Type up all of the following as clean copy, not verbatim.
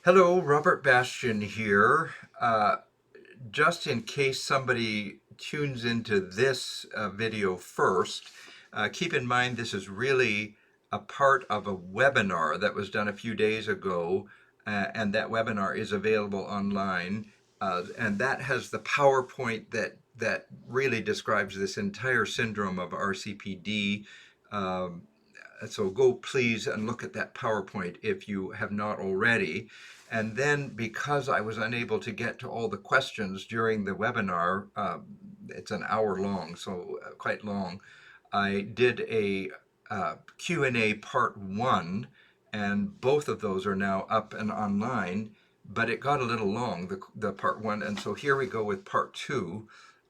Hello, Robert Bastian here. Just in case somebody tunes into this video first, keep in mind this is really a part of a webinar that was done a few days ago, and that webinar is available online. And that has the PowerPoint that really describes this entire syndrome of R-CPD. So go please and look at that PowerPoint if you have not already. And then because I was unable to get to all the questions during the webinar, it's an hour long, so quite long, I did a Q&A part one, and both of those are now up and online, but it got a little long, the part one, and so here we go with part two.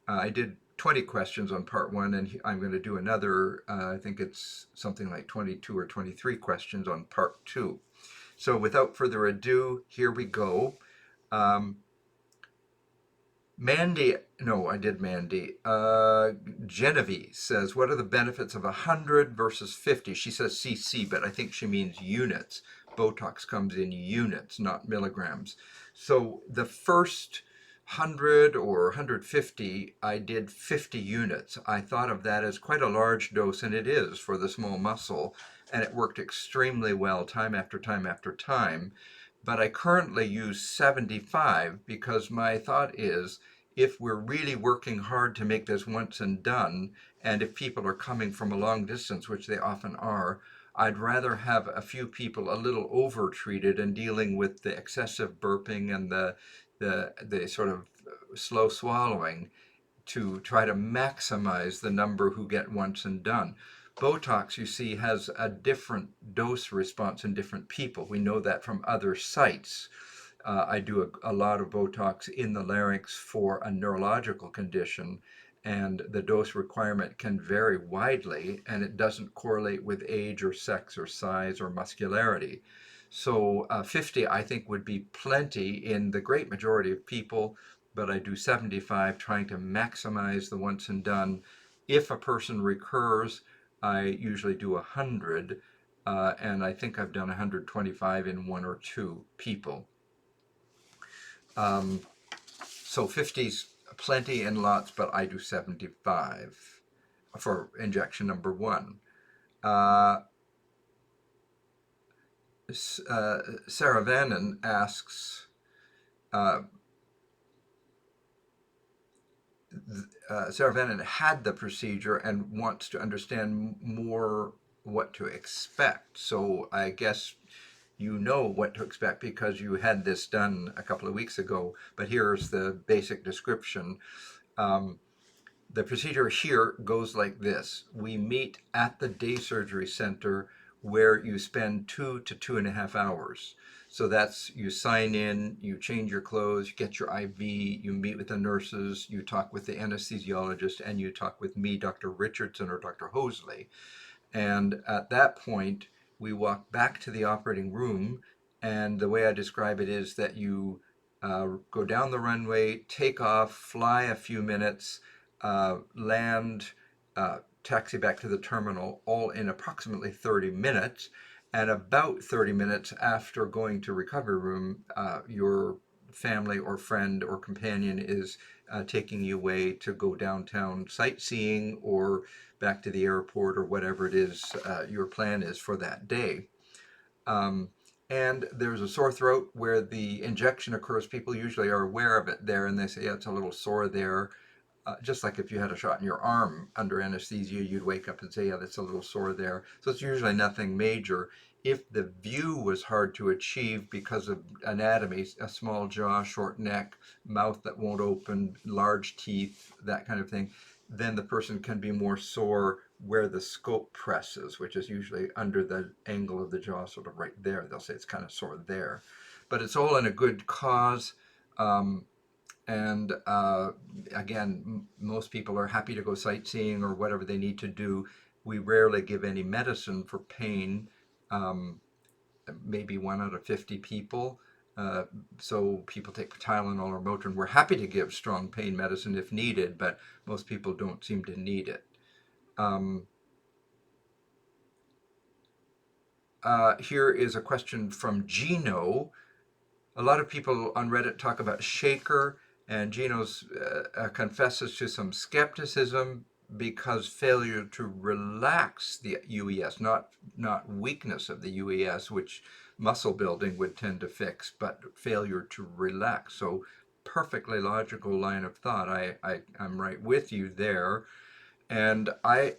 I did 20 questions on part one, and I'm going to do another, I think it's something like 22 or 23 questions on part two. So without further ado, here we go. Um, Mandy, no, I did Mandy. Genevieve says, what are the benefits of 100 versus 50? She says cc, but I think she means units. Botox comes in units, not milligrams. So the first 100 or 150, I did 50 units. I thought of that as quite a large dose, and it is for the small muscle, and it worked extremely well time after time after time. But I currently use 75 because my thought is if we're really working hard to make this once and done, and if people are coming from a long distance, which they often are, I'd rather have a few people a little over treated and dealing with the excessive burping and the sort of slow swallowing to try to maximize the number who get once and done. Botox, you see, has a different dose response in different people. We know that from other sites. I do a lot of Botox in the larynx for a neurological condition, and the dose requirement can vary widely, and it doesn't correlate with age or sex or size or muscularity. So 50, I think, would be plenty in the great majority of people, but I do 75, trying to maximize the once and done. If a person recurs, I usually do 100, and I think I've done 125 in one or two people. Um, so 50's plenty and lots, but I do 75 for injection number one. Sarah Vannon asks, Sarah Vannon had the procedure and wants to understand more what to expect. So I guess you know what to expect because you had this done a couple of weeks ago, but here's the basic description. The procedure here goes like this. We meet at the day surgery center where you spend 2 to 2.5 hours. So that's you sign in, you change your clothes, you get your IV, you meet with the nurses, you talk with the anesthesiologist, and you talk with me, Dr. Richardson or Dr. Hosley. And at that point, we walk back to the operating room. And the way I describe it is that you go down the runway, take off, fly a few minutes, land, taxi back to the terminal, all in approximately 30 minutes. And about 30 minutes after going to recovery room, your family or friend or companion is taking you away to go downtown sightseeing or back to the airport or whatever it is your plan is for that day. Um, and there's a sore throat where the injection occurs. People usually are aware of it there and they say, yeah, it's a little sore there. Just like if you had a shot in your arm under anesthesia, you'd wake up and say, yeah, that's a little sore there. So it's usually nothing major. If the view was hard to achieve because of anatomy, a small jaw, short neck, mouth that won't open, large teeth, that kind of thing, then the person can be more sore where the scope presses, which is usually under the angle of the jaw, sort of right there. They'll say it's kind of sore there. But it's all in a good cause. And again, most people are happy to go sightseeing or whatever they need to do. We rarely give any medicine for pain, maybe 1 out of 50 people. So people take Tylenol or Motrin. We're happy to give strong pain medicine if needed, but most people don't seem to need it. Here is a question from Gino. A lot of people on Reddit talk about shaker, and Geno's confesses to some skepticism because failure to relax the UES, not weakness of the UES, which muscle building would tend to fix, but failure to relax. So perfectly logical line of thought. I'm right with you there. And I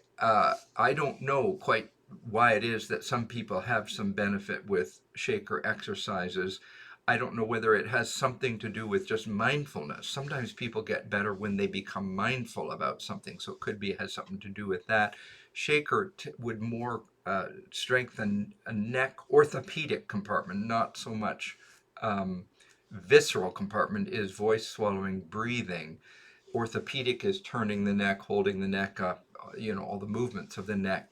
don't know quite why it is that some people have some benefit with shaker exercises. I don't know whether it has something to do with just mindfulness. Sometimes people get better when they become mindful about something, so it could be it has something to do with that. Shaker would more strengthen a neck orthopedic compartment, not so much um, visceral compartment. Is voice, swallowing, breathing. Orthopedic is turning the neck, holding the neck up, all the movements of the neck.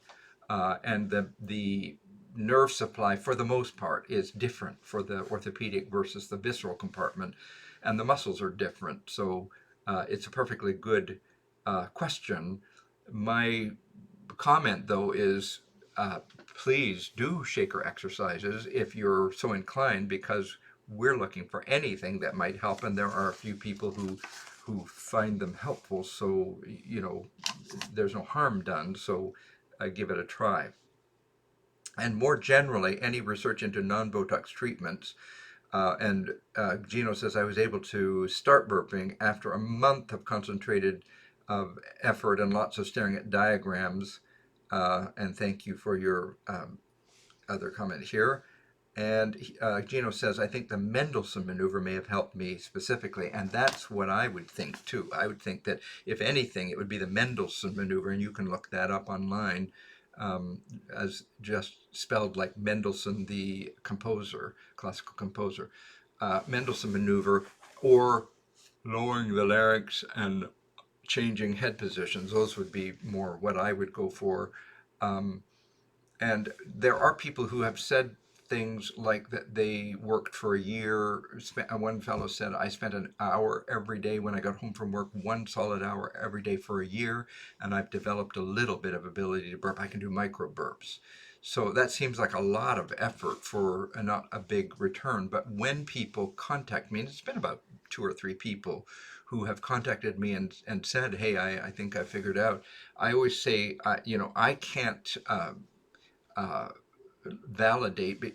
And the nerve supply, for the most part, is different for the orthopedic versus the visceral compartment. And the muscles are different. So it's a perfectly good question. My comment, though, is please do shaker exercises if you're so inclined, because we're looking for anything that might help, and there are a few people who find them helpful. So there's no harm done. So give it a try. And more generally, any research into non-botox treatments. And Gino says, I was able to start burping after a month of concentrated effort and lots of staring at diagrams. And thank you for your other comment here. And Gino says, I think the Mendelssohn maneuver may have helped me specifically. And that's what I would think, too. I would think that, if anything, it would be the Mendelssohn maneuver. And you can look that up online, as just spelled like Mendelssohn, the composer, classical composer. Mendelssohn maneuver, or lowering the larynx and changing head positions. Those would be more what I would go for. And there are people who have said things like that they worked for a year. One fellow said, I spent an hour every day when I got home from work, one solid hour every day for a year, and I've developed a little bit of ability to burp. I can do micro burps. So that seems like a lot of effort for not a big return. But when people contact me, and it's been about 2 or 3 people who have contacted me and said, hey, I think I figured out, I always say, I can't validate, but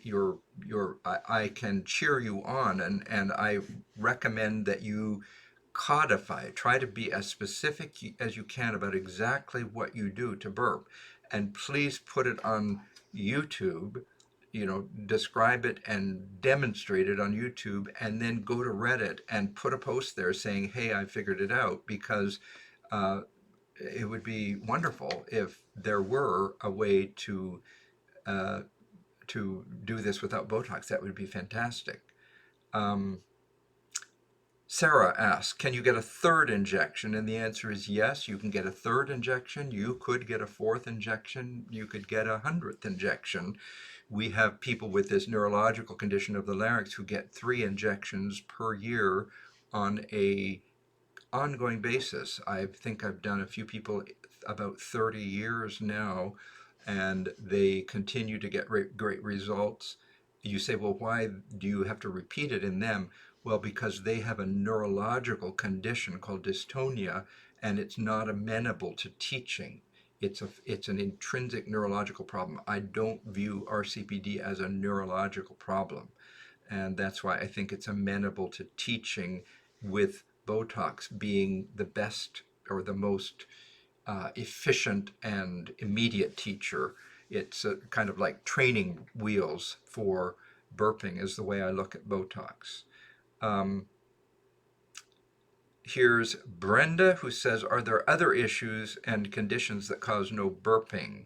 I can cheer you on, and I recommend that you codify it. Try to be as specific as you can about exactly what you do to burp, and please put it on YouTube. Describe it and demonstrate it on YouTube, and then go to Reddit and put a post there saying, hey, I figured it out, because it would be wonderful if there were a way uh, to do this without Botox. That would be fantastic. Um, Sarah asks, can you get a third injection? And the answer is yes, you can get a third injection. You could get a fourth injection. You could get a 100th injection. We have people with this neurological condition of the larynx who get 3 injections per year on a ongoing basis. I think I've done a few people about 30 years now, and they continue to get great results. You say, well, why do you have to repeat it in them? Well, because they have a neurological condition called dystonia, and it's not amenable to teaching. It's an intrinsic neurological problem. I don't view R-CPD as a neurological problem, and that's why I think it's amenable to teaching, with Botox being the best or the most efficient and immediate teacher. It's kind of like training wheels for burping, is the way I look at Botox. Here's Brenda, who says, are there other issues and conditions that cause no burping?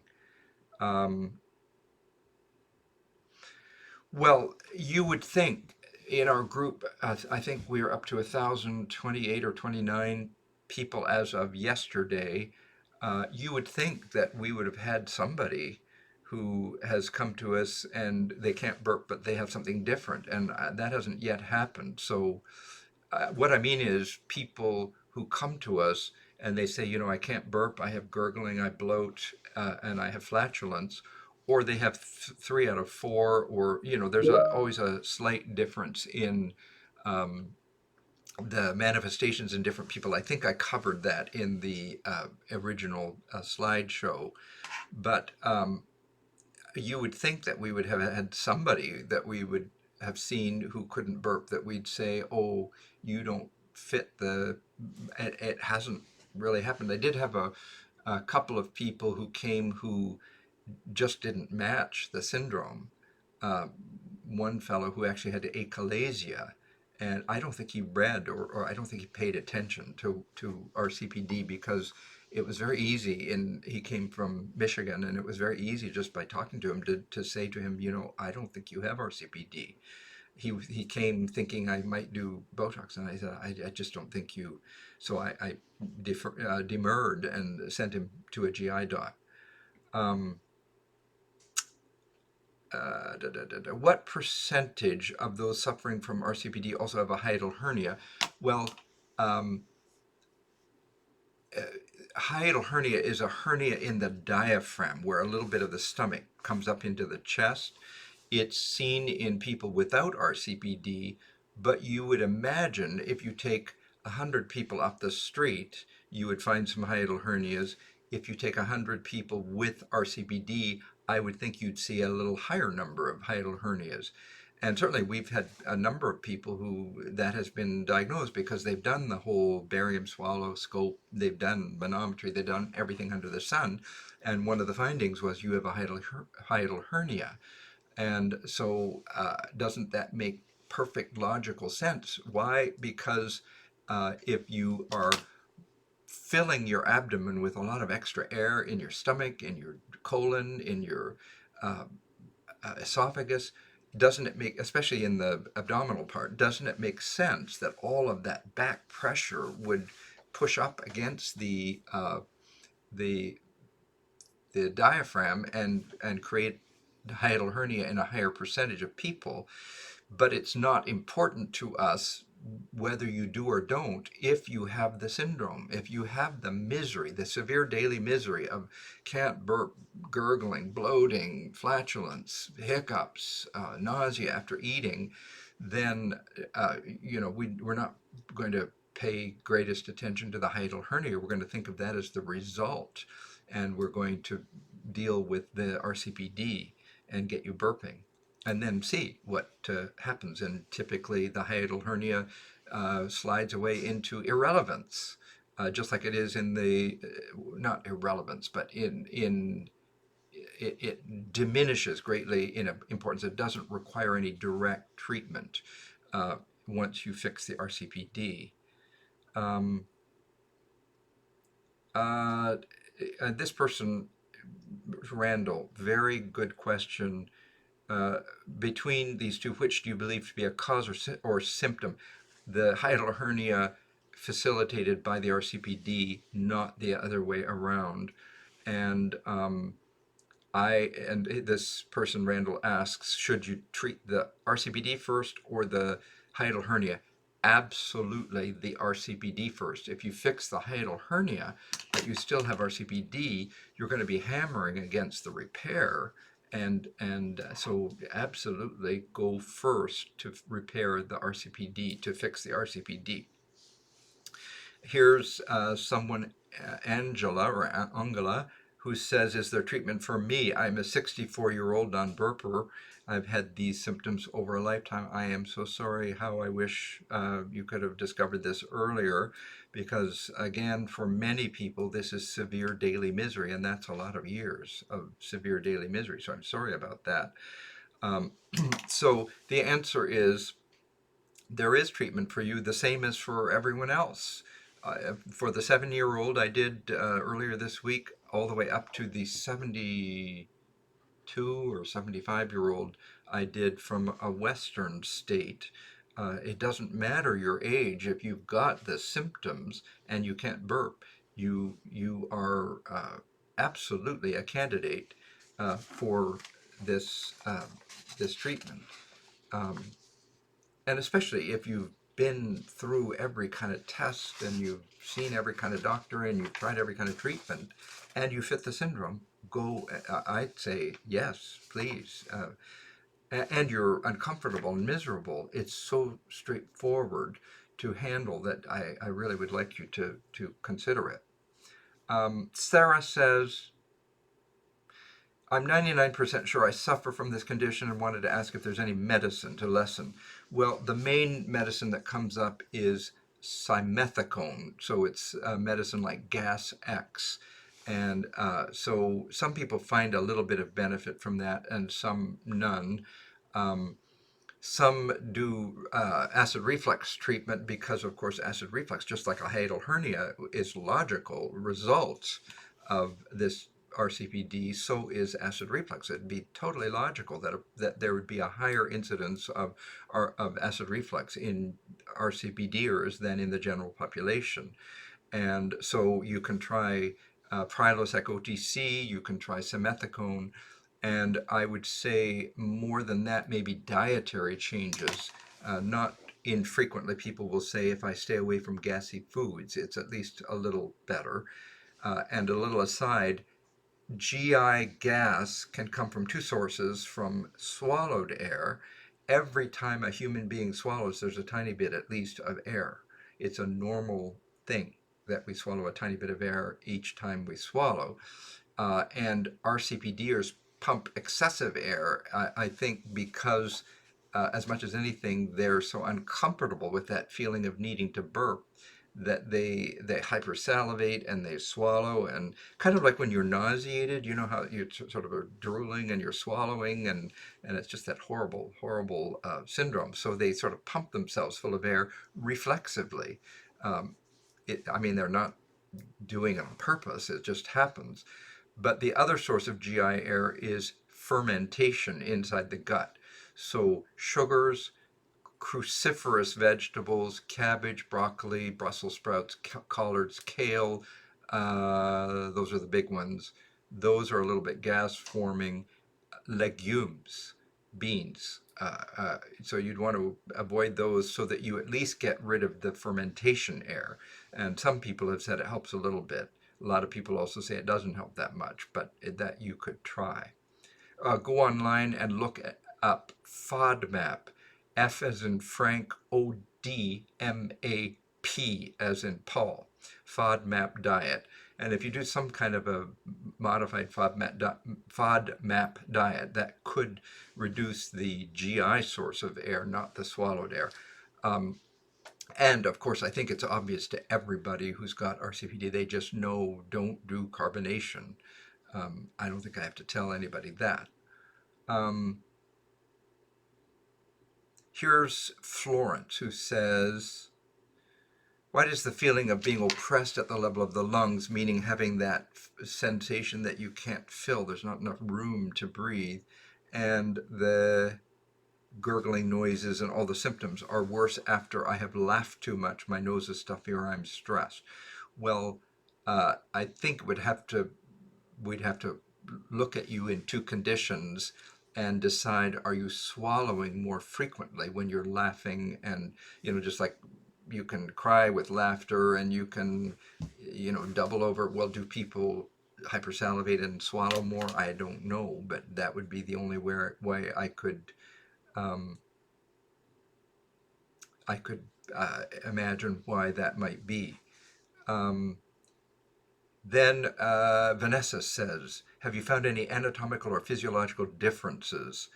Well, you would think in our group, I think we are up to 1,028 or 29 people as of yesterday. You would think that we would have had somebody who has come to us and they can't burp, but they have something different, and that hasn't yet happened. So what I mean is, people who come to us and they say, I can't burp, I have gurgling, I bloat, and I have flatulence, or they have 3 out of 4, or there's always a slight difference in the manifestations in different people. I think I covered that in the original slideshow, but you would think that we would have had somebody that we would have seen who couldn't burp, that we'd say, oh, you don't fit the, it hasn't really happened. I did have a couple of people who came who just didn't match the syndrome. Uh, One fellow who actually had achalasia, and I don't think he read, or I don't think he paid attention to R-CPD, because it was very easy, and he came from Michigan, and it was very easy just by talking to him to say to him, I don't think you have R-CPD. He came thinking I might do Botox, and I said, I just don't think you. So I demurred and sent him to a GI doc. What percentage of those suffering from R-CPD also have a hiatal hernia? Well, hiatal hernia is a hernia in the diaphragm where a little bit of the stomach comes up into the chest. It's seen in people without R-CPD, but you would imagine if you take 100 people off the street, you would find some hiatal hernias. If you take 100 people with R-CPD, I would think you'd see a little higher number of hiatal hernias. And certainly we've had a number of people who that has been diagnosed because they've done the whole barium swallow scope, they've done manometry, they've done everything under the sun. And one of the findings was you have a hiatal hernia. And so doesn't that make perfect logical sense? Why? Because if you are filling your abdomen with a lot of extra air in your stomach, in your colon, in your esophagus, doesn't it make, especially in the abdominal part, doesn't it make sense that all of that back pressure would push up against the diaphragm and create hiatal hernia in a higher percentage of people? But it's not important to us whether you do or don't if you have the syndrome, if you have the misery, the severe daily misery of can't burp, gurgling, bloating, flatulence, hiccups, nausea after eating, then we're not going to pay greatest attention to the hiatal hernia. We're going to think of that as the result, and we're going to deal with the R-CPD and get you burping, and then see what happens. And typically the hiatal hernia slides away into irrelevance, just like it is in the, not irrelevance, but it diminishes greatly in importance. It doesn't require any direct treatment once you fix the R-CPD. This person, Randall, very good question. Between these two, which do you believe to be a cause or symptom? The hiatal hernia facilitated by the R-CPD, not the other way around. And this person, Randall, asks, should you treat the R-CPD first or the hiatal hernia? Absolutely the R-CPD first. If you fix the hiatal hernia, but you still have R-CPD, you're going to be hammering against the repair. And so absolutely go first to repair the R-CPD, to fix the R-CPD. Here's someone, Angela or Angela, who says, is there treatment for me? I'm a 64-year-old non-burper. I've had these symptoms over a lifetime. I am so sorry. How I wish you could have discovered this earlier, because again, for many people, this is severe daily misery, and that's a lot of years of severe daily misery. So I'm sorry about that. So the answer is, there is treatment for you, the same as for everyone else. For the 7-year-old, I did earlier this week, all the way up to the 72 or 75-year-old, I did from a Western state. It doesn't matter your age. If you've got the symptoms and you can't burp, you are absolutely a candidate for this treatment. And especially if you've been through every kind of test and you've seen every kind of doctor and you've tried every kind of treatment and you fit the syndrome, go. I'd say yes, please. And you're uncomfortable and miserable. It's so straightforward to handle that I really would like you to consider it. Sarah says, I'm 99% sure I suffer from this condition and wanted to ask if there's any medicine to lessen. Well, the main medicine that comes up is simethicone. So it's medicine like Gas X. And so some people find a little bit of benefit from that and some none. Um, some do acid reflux treatment because, of course, acid reflux, just like a hiatal hernia, is logical results of this R-CPD. So is acid reflux. It'd be totally logical that there would be a higher incidence of acid reflux in R-CPDers than in the general population. And so you can try Prilosec OTC, you can try simethicone, and I would say more than that, maybe dietary changes. Not infrequently, people will say if I stay away from gassy foods, it's at least a little better. And a little aside, GI gas can come from two sources: from swallowed air. Every time a human being swallows, there's a tiny bit at least of air. It's a normal thing that we swallow a tiny bit of air each time we swallow. And RCPDers pump excessive air, I think, because as much as anything, they're so uncomfortable with that feeling of needing to burp that they hypersalivate and they swallow, and kind of like when you're nauseated, you know how you sort of are drooling and you're swallowing, and it's just that horrible syndrome. So they sort of pump themselves full of air reflexively. Um, I mean, they're not doing it on purpose, it just happens. But the other source of GI air is fermentation inside the gut. So sugars, cruciferous vegetables, cabbage, broccoli, Brussels sprouts, collards, kale, those are the big ones. Those are a little bit gas forming. Legumes, beans. So you'd want to avoid those so that you at least get rid of the fermentation air. And some people have said it helps a little bit. A lot of people also say it doesn't help that much, but that you could try. Go online and look up FODMAP, F as in Frank, ODMAP as in Paul, FODMAP diet. And if you do some kind of a modified FODMAP diet, that could reduce the GI source of air, not the swallowed air. And of course, I think it's obvious to everybody who's got RCPD, they just know don't do carbonation. I don't think I have to tell anybody that. Um, Here's Florence, who says, why does the feeling of being oppressed at the level of the lungs, meaning having that sensation that you can't fill, there's not enough room to breathe, and the gurgling noises and all the symptoms are worse after I have laughed too much, my nose is stuffy, or I'm stressed? Well, I think we'd have to look at you in two conditions and decide, are you swallowing more frequently when you're laughing? And just like you can cry with laughter and you can double over. Well, do people hypersalivate and swallow more? I don't know, but that would be the only way I could um, imagine why that might be. um, Then Vanessa says, have you found any anatomical or physiological differences?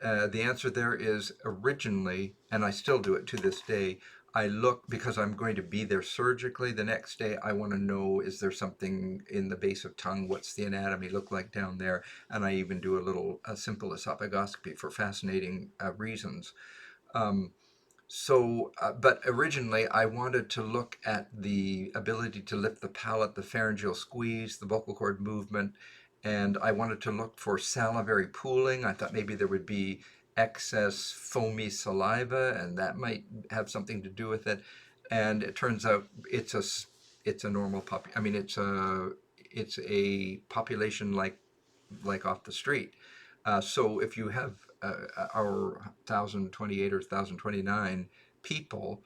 The answer there is, originally, and I still do it to this day, I look, because I'm going to be there surgically the next day, I want to know, is there something in the base of tongue? What's the anatomy look like down there? And I even do a simple esophagoscopy for fascinating reasons. But originally I wanted to look at the ability to lift the palate, the pharyngeal squeeze, the vocal cord movement, and I wanted to look for salivary pooling. I thought maybe there would be excess foamy saliva, and that might have something to do with it. And it turns out it's a normal I mean, it's a population like off the street. So if you have our 1,028 or 1,029 people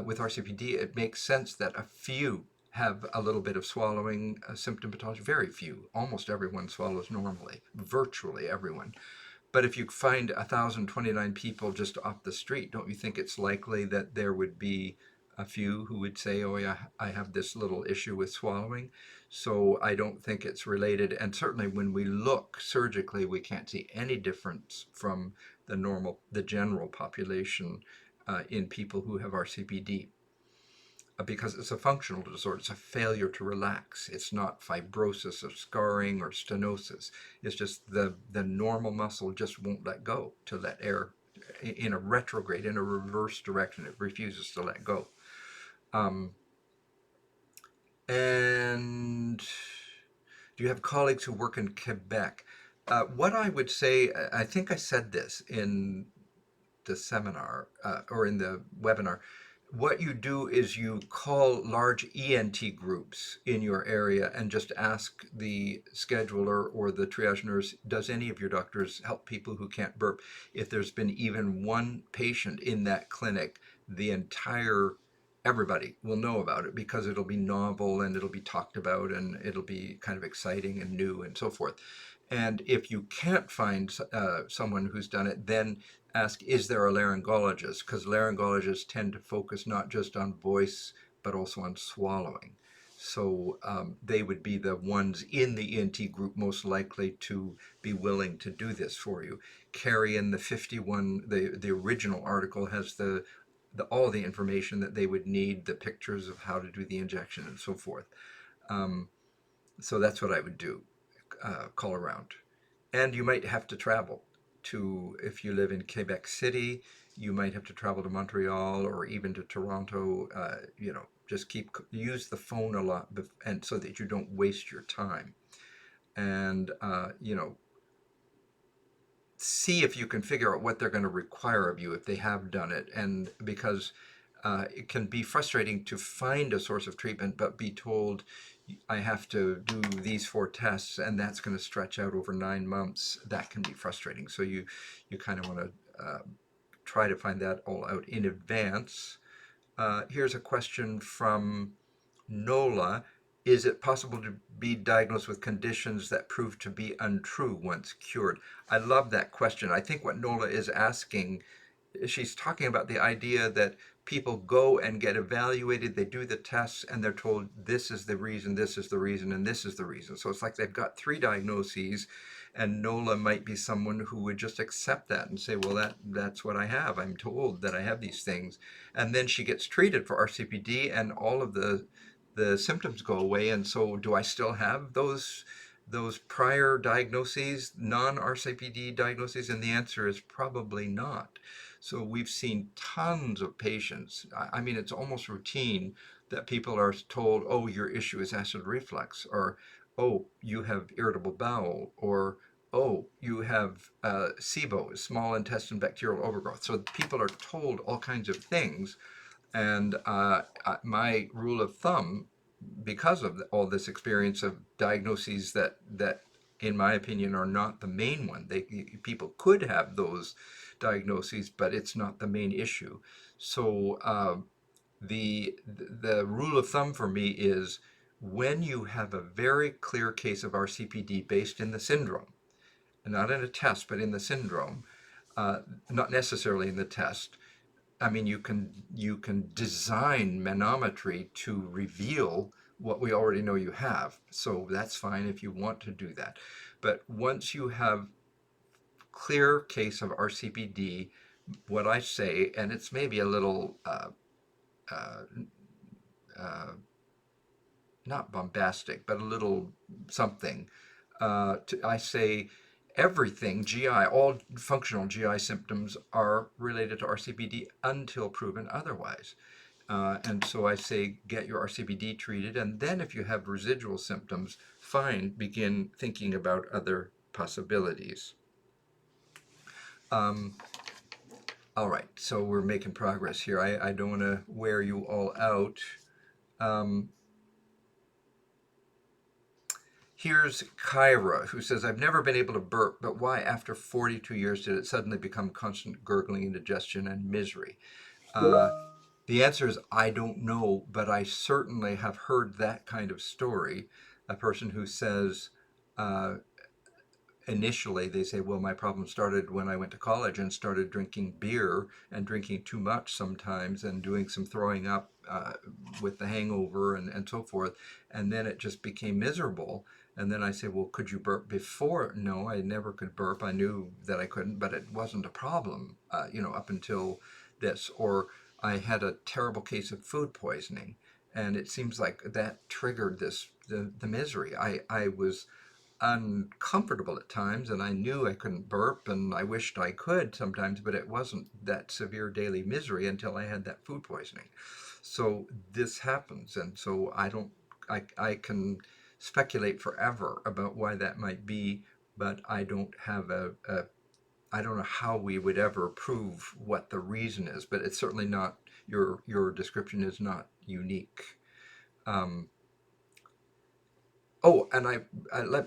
with RCPD, it makes sense that a few have a little bit of swallowing symptomatology. Very few. Almost everyone swallows normally. Virtually everyone. But if you find 1,029 people just off the street, don't you think it's likely that there would be a few who would say, oh yeah, I have this little issue with swallowing? So I don't think it's related. And certainly when we look surgically, we can't see any difference from the general population in people who have R-CPD. Because it's a functional disorder. It's a failure to relax. It's not fibrosis or scarring or stenosis. It's just the normal muscle just won't let go to let air in a retrograde, in a reverse direction. It refuses to let go. And do you have colleagues who work in Quebec? What I would say, I think I said this in the seminar or in the webinar. What you do is you call large ENT groups in your area and just ask the scheduler or the triage nurse, does any of your doctors help people who can't burp? If there's been even one patient in that clinic, everybody will know about it because it'll be novel and it'll be talked about and it'll be kind of exciting and new and so forth. And if you can't find someone who's done it, then ask, is there a laryngologist? Because laryngologists tend to focus not just on voice, but also on swallowing. So they would be the ones in the ENT group most likely to be willing to do this for you. Carrie in the 51, the original article has all the information that they would need, the pictures of how to do the injection and so forth. So that's what I would do, call around. And you might have to travel to, if you live in Quebec City, you might have to travel to Montreal or even to Toronto. Just use the phone a lot, and so that you don't waste your time. And see if you can figure out what they're going to require of you if they have done it. And because it can be frustrating to find a source of treatment, but be told, I have to do these 4 tests, and that's going to stretch out over 9 months. That can be frustrating. So you kind of want to try to find that all out in advance. Here's a question from Nola. Is it possible to be diagnosed with conditions that prove to be untrue once cured? I love that question. I think what Nola is asking, she's talking about the idea that people go and get evaluated, they do the tests, and they're told this is the reason, this is the reason, and this is the reason. So it's like they've got 3 diagnoses, and Nola might be someone who would just accept that and say, well, that's what I have. I'm told that I have these things. And then she gets treated for R-CPD, and all of the symptoms go away. And so do I still have those prior diagnoses, non-R-CPD diagnoses? And the answer is probably not. So we've seen tons of patients. I mean, it's almost routine that people are told, oh, your issue is acid reflux, or oh, you have irritable bowel, or oh, you have SIBO, small intestine bacterial overgrowth. So people are told all kinds of things. And my rule of thumb, because of all this experience of diagnoses that in my opinion are not the main one, people could have those diagnoses, but it's not the main issue. So the rule of thumb for me is, when you have a very clear case of R-CPD based in the syndrome, not in a test, but in the syndrome, not necessarily in the test. I mean, you can design manometry to reveal what we already know you have. So that's fine if you want to do that. But once you have clear case of R-CPD, what I say, and it's maybe a little not bombastic, but a little something. I say everything GI, all functional GI symptoms are related to R-CPD until proven otherwise. And so I say, get your R-CPD treated, and then if you have residual symptoms, fine, begin thinking about other possibilities. All right, so we're making progress here. I don't want to wear you all out. Here's Kyra, who says, I've never been able to burp, but why after 42 years did it suddenly become constant gurgling, indigestion, and misery? The answer is I don't know, but I certainly have heard that kind of story. A person who says, uh, initially they say, well, my problem started when I went to college and started drinking beer and drinking too much sometimes and doing some throwing up with the hangover and so forth. And then it just became miserable. And then I say, well, could you burp before? No, I never could burp. I knew that I couldn't, but it wasn't a problem, up until this. Or I had a terrible case of food poisoning. And it seems like that triggered the misery. I was uncomfortable at times, and I knew I couldn't burp, and I wished I could sometimes, but it wasn't that severe daily misery until I had that food poisoning. So this happens, and so I can speculate forever about why that might be, but I don't have I don't know how we would ever prove what the reason is, but it's certainly not, your description is not unique. Um, Oh, and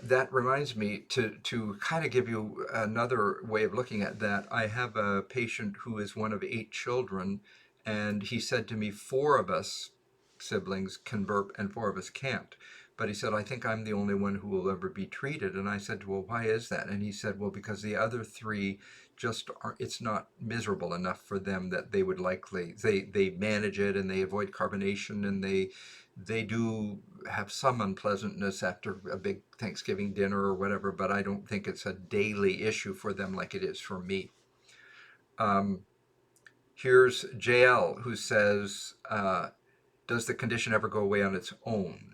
that reminds me to kind of give you another way of looking at that. I have a patient who is one of 8 children, and he said to me, four of us siblings can burp and four of us can't. But he said, I think I'm the only one who will ever be treated. And I said, well, why is that? And he said, well, because the other three just aren't, it's not miserable enough for them that they would likely, they manage it and they avoid carbonation and they do have some unpleasantness after a big Thanksgiving dinner or whatever, but I don't think it's a daily issue for them like it is for me. Um, Here's JL who says, does the condition ever go away on its own?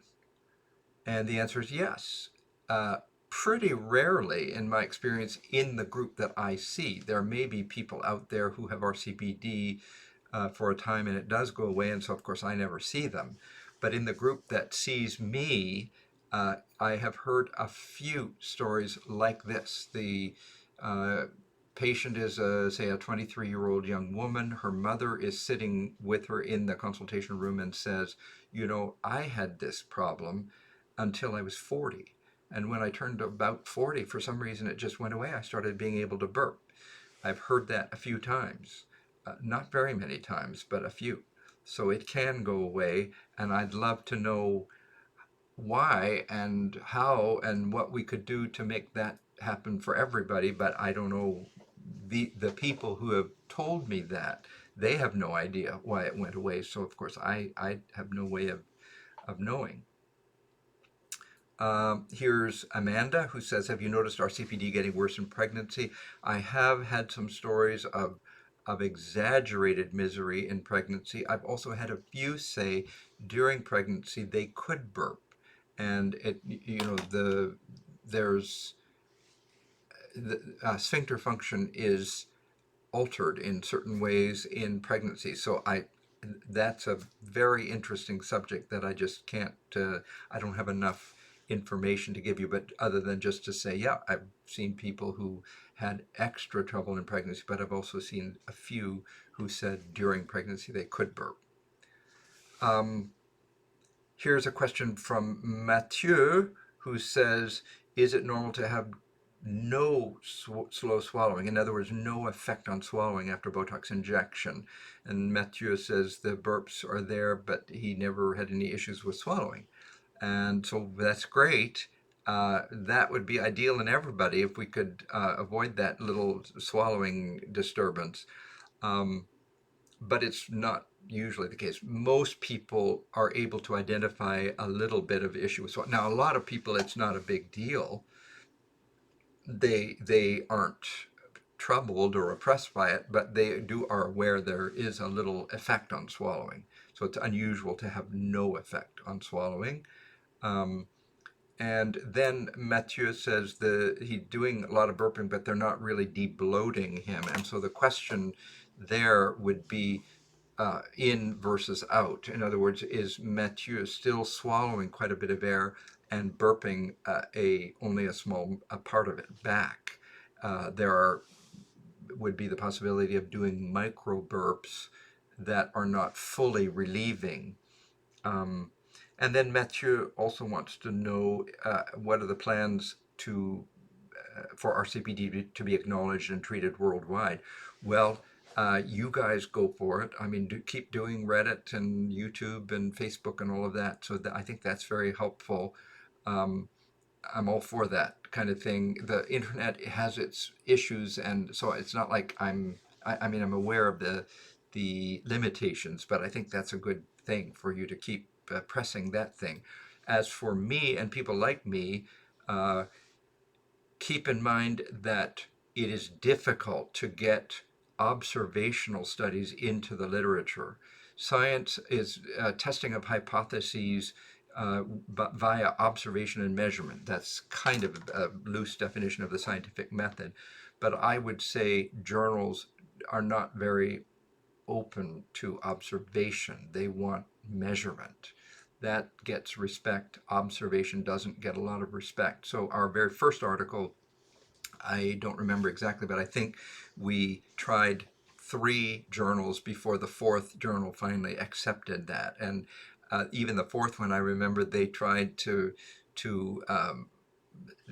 And the answer is yes. Uh, Pretty rarely, in my experience, in the group that I see. There may be people out there who have R-CPD for a time and it does go away, and so of course I never see them. But in the group that sees me, I have heard a few stories like this. The uh, patient is, say, a 23-year-old young woman. Her mother is sitting with her in the consultation room and says, I had this problem until I was 40. And when I turned about 40, for some reason, it just went away. I started being able to burp. I've heard that a few times. Not very many times, but a few. So it can go away, and I'd love to know why and how and what we could do to make that happen for everybody, but I don't know. The people who have told me that, they have no idea why it went away, so of course I have no way of knowing. Here's Amanda who says, have you noticed R-CPD getting worse in pregnancy? I have had some stories of exaggerated misery in pregnancy. I've also had a few say during pregnancy they could burp. And there's the sphincter function is altered in certain ways in pregnancy. So that's a very interesting subject that I just can't, I don't have enough information to give you, but other than just to say, yeah, I've seen people who had extra trouble in pregnancy, but I've also seen a few who said during pregnancy they could burp. Um, Here's a question from Mathieu who says, is it normal to have no slow swallowing? In other words, no effect on swallowing after Botox injection. And Mathieu says the burps are there, but he never had any issues with swallowing. And so that's great. That would be ideal in everybody if we could avoid that little swallowing disturbance. Um, but it's not usually the case. Most people are able to identify a little bit of issue with swallowing. Now, a lot of people, it's not a big deal. They aren't troubled or oppressed by it, but they are aware there is a little effect on swallowing. So it's unusual to have no effect on swallowing. Um, and then Mathieu says he's doing a lot of burping, but they're not really debloating him. And so the question there would be in versus out. In other words, is Mathieu still swallowing quite a bit of air and burping only a small part of it back? There would be the possibility of doing micro burps that are not fully relieving. Um, and then Mathieu also wants to know what are the plans for R-CPD to be acknowledged and treated worldwide. Well, You guys go for it. I mean, keep doing Reddit and YouTube and Facebook and all of that. So I think that's very helpful. Um, I'm all for that kind of thing. The internet has its issues, and so it's not like I mean, I'm aware of the limitations, but I think that's a good thing for you to keep pressing that thing. As for me and people like me, uh, keep in mind that it is difficult to get observational studies into the literature. Science is testing of hypotheses via observation and measurement. That's kind of a loose definition of the scientific method. But I would say journals are not very open to observation. They want measurement. That gets respect. Observation doesn't get a lot of respect. So our very first article, I don't remember exactly, but I think we tried 3 journals before the 4th journal finally accepted that. And even the 4th one, I remember they tried to um,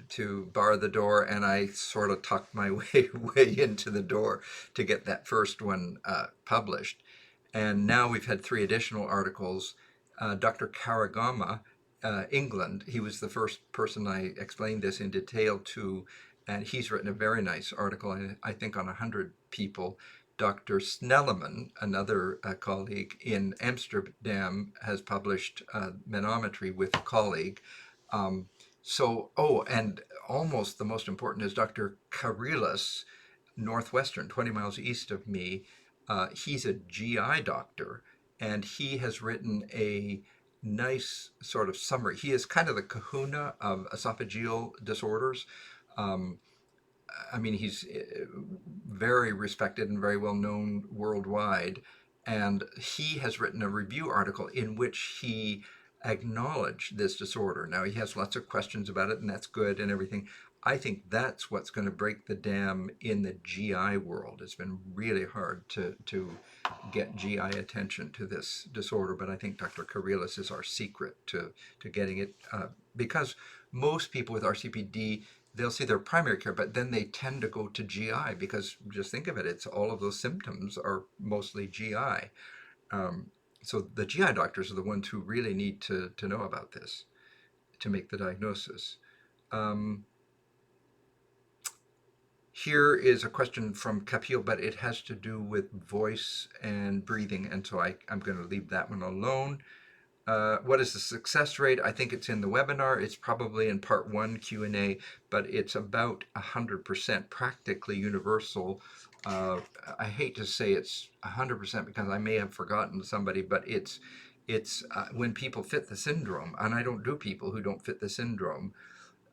to bar the door, and I sort of tucked my way into the door to get that first one published. And now we've had 3 additional articles. Dr. Karagama, England, he was the first person I explained this in detail to, and he's written a very nice article, I think on 100 people. Dr. Snelleman, another colleague in Amsterdam, has published manometry with a colleague. Um, and almost the most important is Dr. Karelis, Northwestern, 20 miles east of me. He's a GI doctor, and he has written a nice sort of summary. He is kind of the kahuna of esophageal disorders. Um, I mean, he's very respected and very well known worldwide. And he has written a review article in which he acknowledged this disorder. Now, he has lots of questions about it, and that's good and everything. I think that's what's going to break the dam in the GI world. It's been really hard to get GI attention to this disorder, but I think Dr. Karelis is our secret to getting it because most people with R-CPD, they'll see their primary care, but then they tend to go to GI because just think of it, it's all of those symptoms are mostly GI. Um, so the GI doctors are the ones who really need to know about this to make the diagnosis. Um, Here is a question from Kapil, but it has to do with voice and breathing, and so I'm going to leave that one alone. What is the success rate? I think it's in the webinar. It's probably in part 1 Q&A, but it's about 100%, practically universal. I hate to say it's 100% because I may have forgotten somebody, but it's when people fit the syndrome, and I don't do people who don't fit the syndrome.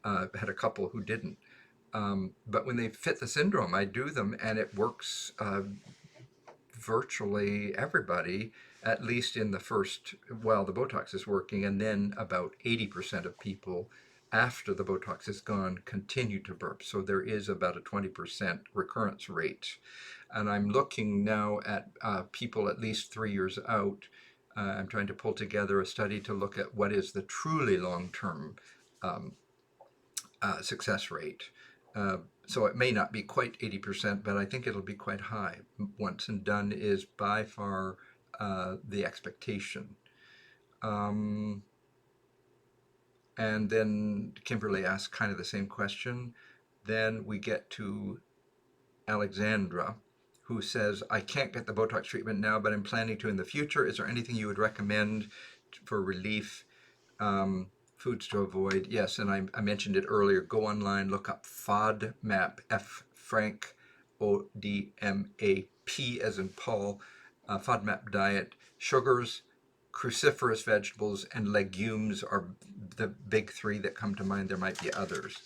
Had a couple who didn't. But when they fit the syndrome, I do them, and it works virtually everybody, at least in the first, while the Botox is working, and then about 80% of people after the Botox is gone continue to burp. So there is about a 20% recurrence rate. And I'm looking now at people at least 3 years out. I'm trying to pull together a study to look at what is the truly long-term um, success rate. So it may not be quite 80%, but I think it'll be quite high. Once and done is by far the expectation. And then Kimberly asked kind of the same question. Then we get to Alexandra, who says, I can't get the Botox treatment now, but I'm planning to in the future. Is there anything you would recommend for relief? Foods to avoid, yes, and I mentioned it earlier. Go online, look up FODMAP, F Frank, ODMAP as in Paul, FODMAP diet. Sugars, cruciferous vegetables, and legumes are the big 3 that come to mind. There might be others.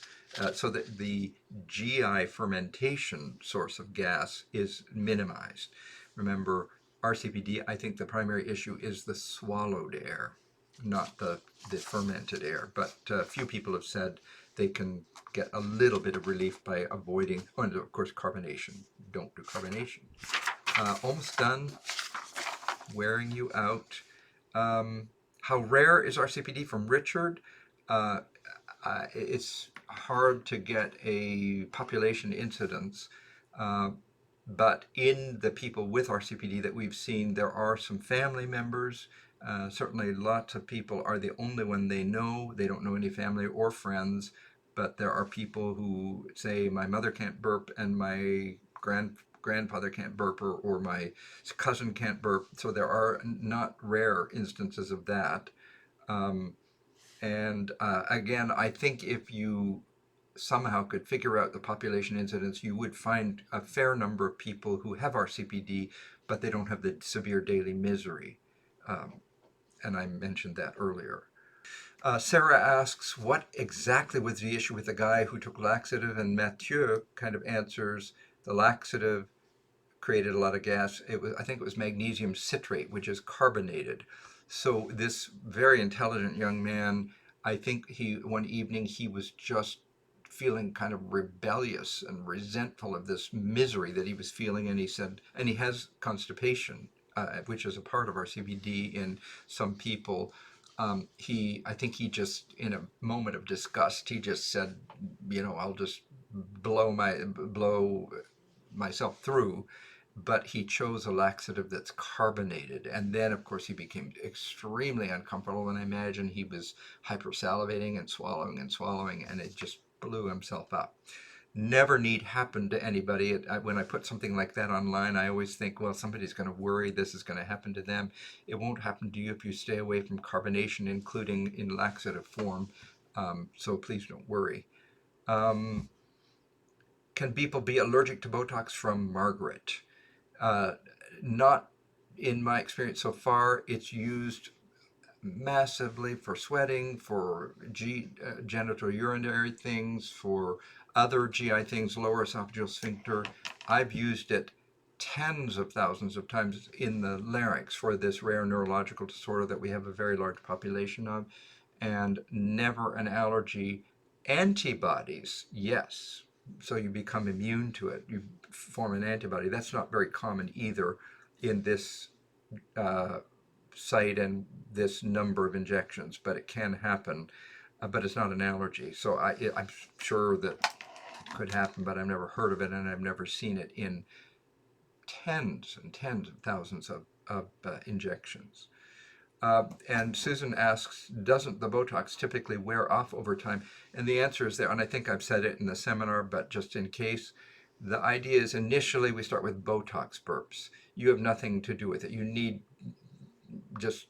So that the GI fermentation source of gas is minimized. Remember, R-CPD, I think the primary issue is the swallowed air, not the fermented air. But few people have said they can get a little bit of relief by avoiding, and of course, carbonation. Don't do carbonation. Almost done. Wearing you out. How rare is R-CPD? From Richard. It's hard to get a population incidence. But in the people with R-CPD that we've seen, there are some family members. Certainly lots of people are the only one they know. They don't know any family or friends, but there are people who say, my mother can't burp and my grandfather can't burp, or my cousin can't burp. So there are not rare instances of that. And again, I think if you somehow could figure out the population incidence, you would find a fair number of people who have R-CPD, but they don't have the severe daily misery. And I mentioned that earlier. Sarah asks, what exactly was the issue with the guy who took laxative? And Mathieu kind of answers, the laxative created a lot of gas. I think it was magnesium citrate, which is carbonated. So this very intelligent young man, I think one evening he was just feeling kind of rebellious and resentful of this misery that he was feeling, and he said, and he has constipation, which is a part of R-CPD in some people. I think he just, in a moment of disgust, he just said, I'll just blow myself through. But he chose a laxative that's carbonated. And then, of course, he became extremely uncomfortable. And I imagine he was hypersalivating and swallowing, and it just blew himself up. Never need happen to anybody. When I put something like that online, I always think, well, somebody's going to worry this is going to happen to them. It won't happen to you if you stay away from carbonation, including in laxative form. So please don't worry. Can people be allergic to Botox? From Margaret. Not in my experience so far. It's used massively for sweating, for genital urinary things, for other GI things, lower esophageal sphincter. I've used it tens of thousands of times in the larynx for this rare neurological disorder that we have a very large population of, and never an allergy. Antibodies, yes. So you become immune to it. You form an antibody. That's not very common either in this site and this number of injections, but it can happen. But it's not an allergy. So I'm sure that it could happen, but I've never heard of it, and I've never seen it in tens and tens of thousands of injections. And Susan asks, doesn't the Botox typically wear off over time? And the answer is there, and I think I've said it in the seminar, but just in case, the idea is initially we start with Botox burps. You have nothing to do with it. You need just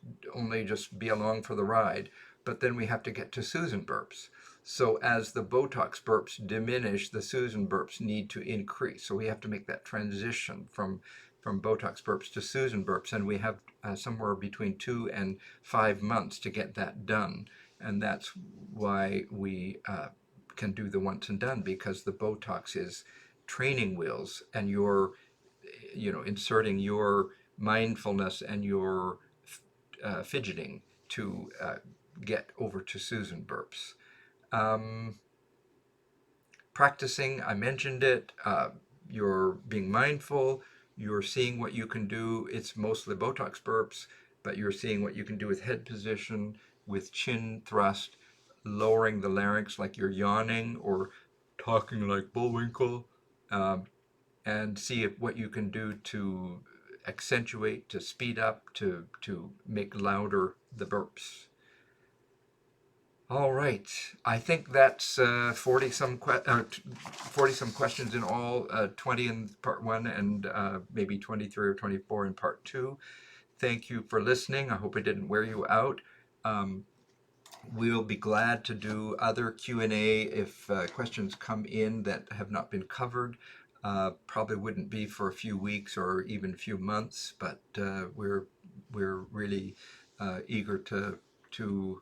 be along for the ride. But then we have to get to Susan burps. So as the Botox burps diminish, the Susan burps need to increase. So we have to make that transition from Botox burps to Susan burps, and we have somewhere between 2 and 5 months to get that done. And that's why we can do the once and done, because the Botox is training wheels, and you're inserting your mindfulness and your fidgeting to get over to Susan burps. Practicing, I mentioned it. You're being mindful. You're seeing what you can do. It's mostly Botox burps, but you're seeing what you can do with head position, with chin thrust, lowering the larynx like you're yawning or talking like Bullwinkle, and see what you can do to accentuate, to speed up, to make louder the burps. All right, I think that's 40 some questions in all, 20 in part 1 and maybe 23 or 24 in part 2. Thank you for listening. I hope it didn't wear you out. We'll be glad to do other Q&A if questions come in that have not been covered. Probably wouldn't be for a few weeks or even a few months, but we're really eager to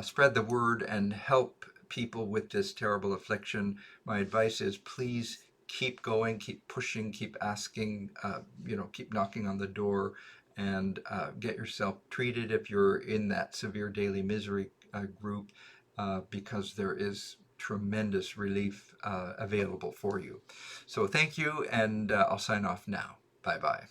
spread the word and help people with this terrible affliction. My advice is, please keep going, keep pushing, keep asking, keep knocking on the door, and get yourself treated if you're in that severe daily misery group, because there is tremendous relief available for you. So thank you, and I'll sign off now. Bye-bye.